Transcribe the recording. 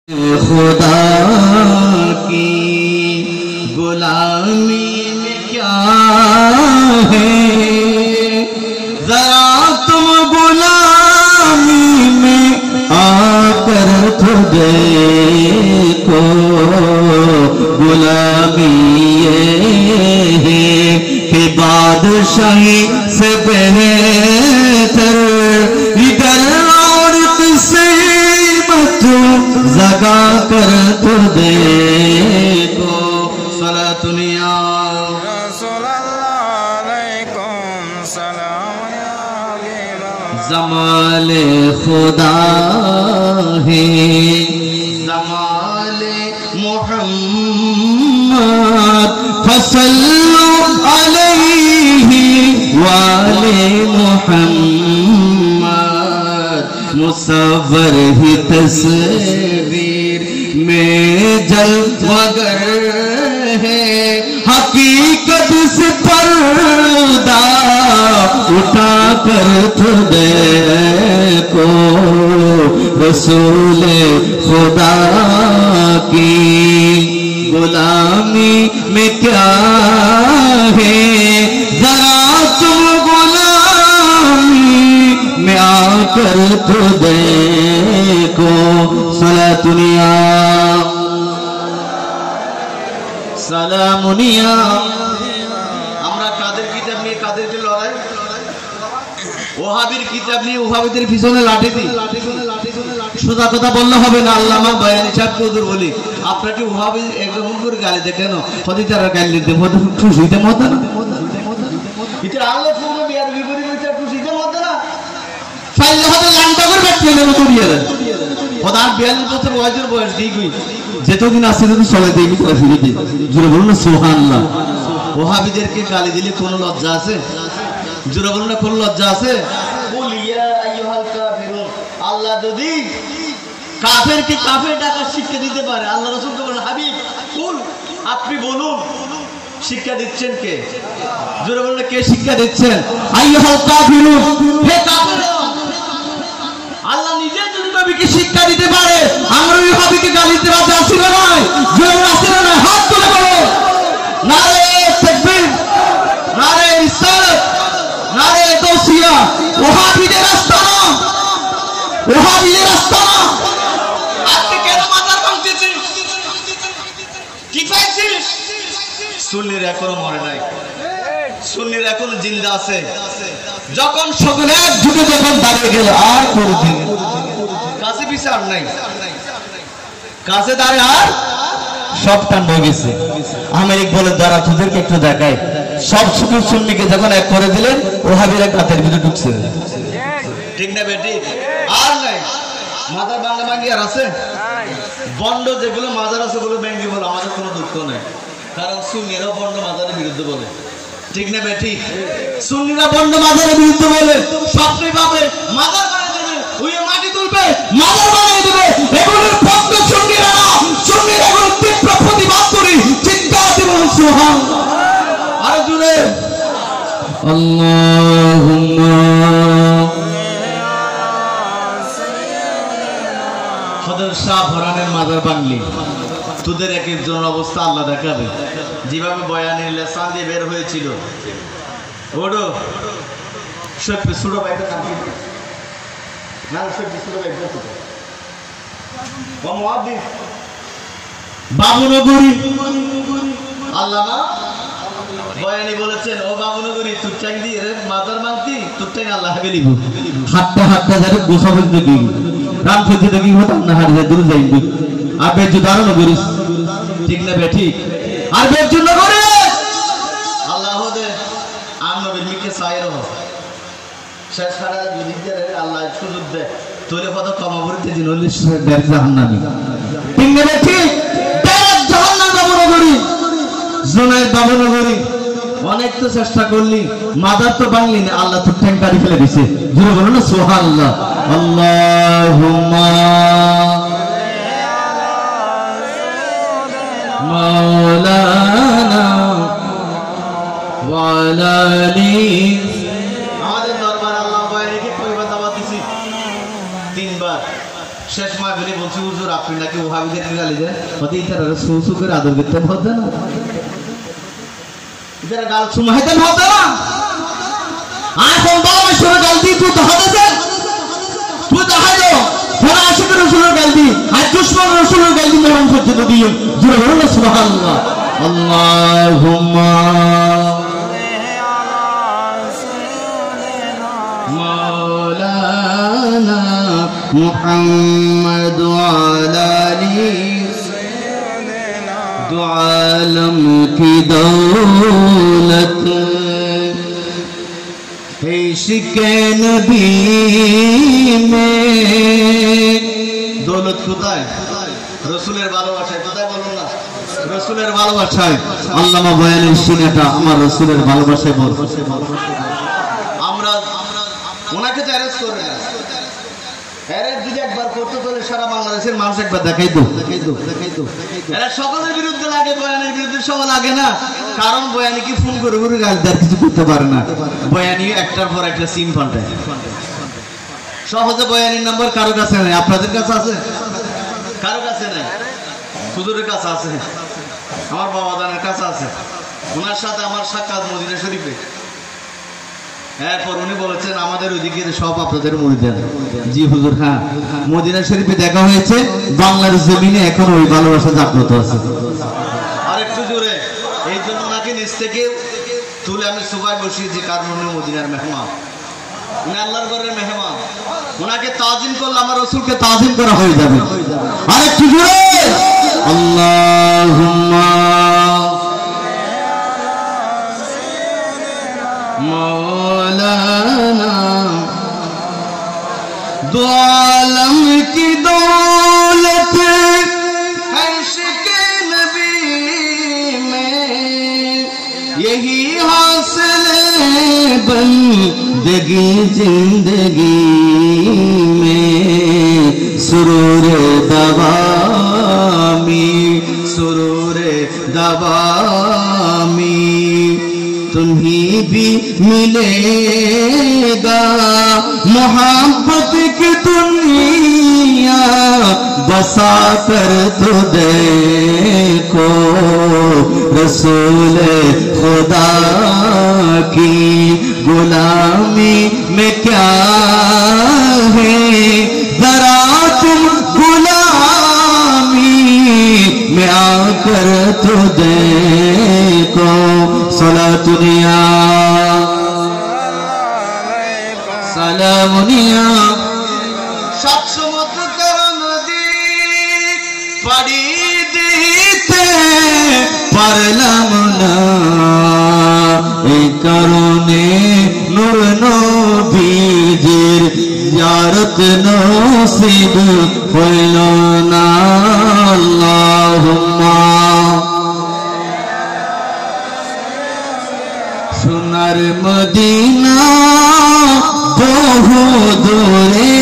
खुदा की गुलामी में क्या है, जरा तुम गुलामी में आकर तो देखो। गुलामी ये है कि बादशाही से बेहतर इधर और किसी जगा कर तो देखो। सलातुनिया जमाले खुदा है, जमाले मुहम्मद फसल्लु अलैहि वाले मुहम्मद। मुसव्वर ही तस्वीर में जलवागर है, हकीकत से पर्दा उठा कर तो देखो। रसूले खुदा की गुलामी में क्या है, जरा तुम गुलामी में आकर तो देखो। सलातुनिया সালামুনিয়া। আমরা কাদের কিতাব নিয়ে কাদেরকে লড়াই, ওহাবির কিতাব নিয়ে ওহাবিদের পিছনে লাঠি দিই। সোজা কথা বললে হবে না। আল্লামা বয়ানী সাহেব হুজুর বলি, আপনাকে ওহাবি একদম করে গালি দেয় কেন? হতে তারা গালি দিতে মত খুশিতে মত না, এটা আল্লাহ পুরো বিয়ার বিপরীতে খুশিতে মত না। ফাইলে হবে লান্ডা করে বেটে নেব তুরিয়ে দেন। ওদার 42 বছর বয়সের বয়স ঠিক হই যেতদিন আসছে তো চলে দেই মিত্র ফিরে দিই। জোরে বলুন না সুবহানাল্লাহ। ওহাবিদেরকে গালি দিলে কোন লজ্জা আছে? জোরে বলুন না কোন লজ্জা আছে? বলিয়া আইয়ুহাল কাফিরুন। আল্লাহ যদি কাফেরকে কাফের ডাকা শিক্ষা দিতে পারে, আল্লাহ রাসূলকে বলেন হাবিব কুল, আপনি বলুন শিক্ষা দিচ্ছেন কে? জোরে বলুন কে শিক্ষা দিচ্ছেন? আইয়ুহাল কাফিরুন, হে কাফেররা। আল্লাহ নিজে যদি নবীকে শিক্ষা দিতে পারে, আমরা ওই নবীকে গালি দিতে বাধ্য আছি না নয়? জোরে আছি না নয়? হাত তুলে বলো নারে তাকবীর, নারে রিসালাত, নারে গাউসিয়া। ওহাবিদের রাস্তা না, ওহাবিদের রাস্তা না। আপনি কেন মাথার ভাঙতেছেন? কি পাইছিস? সুন্নির এখনো মরে নাই, সুন্নির এখনো জিন্দা আছে। যখন সকলে একজুটে যখন দাঁড়িয়ে গেল আর করবে কাছে বিচার নাই, কাছে দাঁড়িয়ে আর সব টান হয়ে গেছে। আমেরিক বলে দাঁড়া তোদেরকে একটু দেখায়। সব সুখী সুন্নিকে যখন এক করে দিলেন, ওহাবিরা কাতের ভিতরে ঢুকছে। ঠিক না বেটি? আর নাই মাজার বাংলা ভাঙ্গি আর আছে বন্ড যেগুলো মাজার আছে ওগুলো ভেঙ্গি বলে আমাদের কোনো দুঃখ নেই, কারণ সুন্নিরা বন্ড মাজারের বিরুদ্ধে বলে। ঠিক না বেটি? সুন্নিরা বন্ড মাজারের বিরুদ্ধে বলে, স্বপ্নে পাবে মাজার বানিয়ে দেবে, উইয়ে মাটি তুলবে, মাজার বানিয়ে দেবে। এগুলোর পক্ষ সুন্নিরা না, সুন্নিরা এগুলো তীব্র প্রতিবাদ করি। চিৎকার দিব সুবহানাল্লাহ। আরে জুড়ে আল্লাহুম্মা সদর শাহ ভরানের মাজার বাংলি। তোদের এক একজনের অবস্থা আল্লাহ দেখাবে। যেভাবে বয়ানের লেসান দিয়ে বের হয়েছিল, ওডো সত্যি ছোট ভাইটা না, সত্যি ছোট ভাইটা বাবুনগরী আল্লামা বয়ানি বলেছেন, ও বাবুনগরী তোর ট্যাং দিয়ে মাজার মানতি, তোর ট্যাং আল্লাহ হাবে নিব। হাতটা হাতটা যাবে গোসাবের দেখি রাম ফেতে দেখি হতাম না, হারিয়ে দূর যাইবি। আর বের দাঁড়ানো করিস। ঠিক না বেঠি? আর বের জন্য করে আল্লাহ দে আম নবীর মিকে সাইর হ শেষ সারা দিদিদের আল্লাহ সুযোগ দে তোরে কত কমাবরিতে দিন হইলে ডাইরেক্ট জাহান্নামী। ঠিক না বেঠি? ডাইরেক্ট জাহান্নাম বাবুনগরী, জুনায়েদ বাবুনগরী। অনেক তো চেষ্টা করলি, মাদার তো বাংলি না, আল্লাহ তোর ঠ্যাং কাটি ফেলে দিছে। জোরে বলো না সুবহানাল্লাহ। আল্লাহুম্মা মাওলানা ওয়ালা আলি। আমাদের দরবার আল্লাহ বাইরে কি কইবা দাওয়াত দিছি তিনবার। শেষ মাহফিলে বলছি হুজুর আপনি নাকি ওহাবিদের গালি দেন হতে ইতারা সুসু করে আদর করতে হতে না ইতারা গাল সুমাইতে হতে না এখন বাবা গাল দি তুই তো হতে তুই তো হাইলো ফোন আশিক রাসূলের গাল দি আর দুশমন রাসূলের গাল দি মরণ করতে তো দিও জোরে বলো সুবহানাল্লাহ আল্লাহুম্মা মাওলানা মুহাম্মদ ওয়ালা আলি দু আলম কি দৌলত ইশকে নবী মে দৌলত কোথায় রাসূলের ভালোবাসায় কোথায় বলুন না রাসূলের ভালোবাসায় আল্লামা বয়ানের সিনাটা আমার রাসূলের ভালোবাসায় বল আমরা ওনাকে তো অ্যারেস্ট করে না অ্যারেস্ট যদি একবার করতে তোলে সারা বাংলাদেশের মানুষ একবার দেখাই তো এরা সকলের বিরুদ্ধে লাগে বয়ানের বিরুদ্ধে সব লাগে না কারণ বয়ানি কি ফোন করে করে গালদার কিছু করতে পারে না বয়ানি একটার পর একটা সিম ফান্টায় সহজে বয়ানির নাম্বার কারো কাছে নেই আপনাদের কাছে আছে কারো কাছে নেই হুজুরের কাছে আছে আমার বাবা দানের কাছে আছে ওনার সাথে আমার সাক্ষাৎ মদিনা শরীফে এরপর উনি বলেছেন আমাদের ওইদিকে সব আপনাদের মুরিদ জি হুজুর হ্যাঁ মদিনা শরীফে দেখা হয়েছে বাংলার জমিনে এখন ওই ভালোবাসা জাগ্রত আছে আর একটু জোরে এই জন্য নাকি নিচ থেকে তুলে আমি সোফায় বসিয়েছি কারণ উনি মদিনার মেহমান উনি আল্লাহর ঘরের মেহমান ওনাকে তাজিম করলে আমার রাসূলকে তাজিম করা হয়ে যাবে আর একটু জোরে আল্লাহুম্মা मौलाना दो आलम की दौलत है इश्क़े नबी में यही हासिल बंदगी जिंदगी में सुरूर दवामी तुम्हीं भी मिलेगा मोहब्बत की दुनिया बसा कर तो देखो रसूल खुदा की गुलामी में क्या है जरा तुम गुलामी में आकर तो देखो सलातुनिया सलामुनिया सात समुद्र कर नदी पाड़ी दिते पारलाम ना এই কারণে নূর নবীজির জিয়ারত নসিব হইল না আল্লাহুম্মা সোনার মদিনা বহু দূরে